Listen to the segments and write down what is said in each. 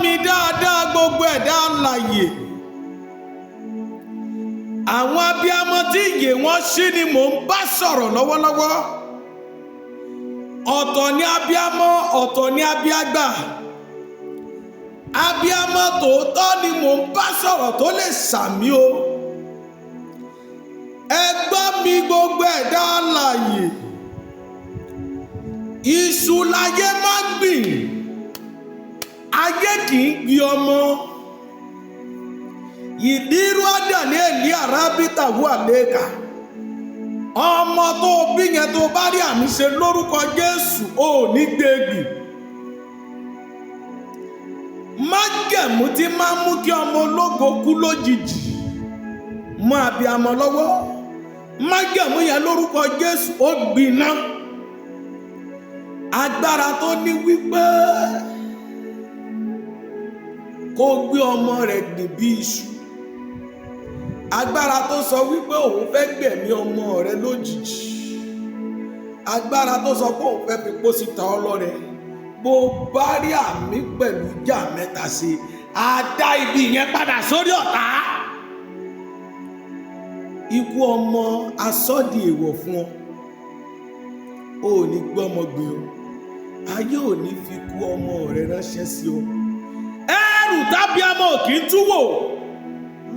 mi dáadáa gbogbo ẹ̀dá alààyè. Àwọn abiyamọ tí ìyè wọn ṣí ni mò ń bá sọ̀rọ̀ lọ́wọ́lọ́wọ́. Ọ̀tọ̀ ni abiyamọ, ọ̀tọ̀ ni abiyagbà. Abiyamọ tòótọ́ ni mò ń bá sọ̀rọ̀ tó lè sàmí o. Ẹ gbọ́ mi gbogbo ẹ̀dá alààyè. Iṣu láyé má gbìn, ayé kì í gbin ọmọ. Ìdírú àdàní èlì àrábítà wà lẹ́ka. Ọmọ tó bí yẹn tó bá rí àmì ṣe lórúkọ Jésù ò ní gbégbì. Májẹ̀mú tí máa mú kí ọmọ ológo kú lójijì mọ́ abiyamọ lọ́wọ́. Májẹ̀mú yẹn lórúkọ Jésù ó gbiná. Agbára tó ní wípé kó gbé ọmọ rẹ̀ gbìn bí iṣu. Agbára tó sọ wípé òun fẹ́ gbẹ̀mí ọmọ rẹ̀ lójijì. Agbára tó sọ pé òun fẹ́ fi pósí ta ọlọ́rẹ. Bó bá rí àmì pẹ̀lú ìjà mẹ́ta sí, á dá ibi yẹn padà sórí ọ̀tá. Ikú ọmọ asọ́dì èèwọ̀ fún ọ. O ò ní gbé ọmọ gbé o. Ayé ò ní fi kú ọmọ rẹ ránṣẹ́ sí ọ. Ẹrù tábíamọ kì í túwò.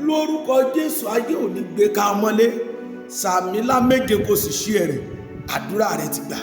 Lórúkọ Jésù ayé ò ní gbé ká mọ́lé. Sàmílá méje kò sì ṣí ẹ̀rẹ̀. Àdúrà rẹ ti gbà.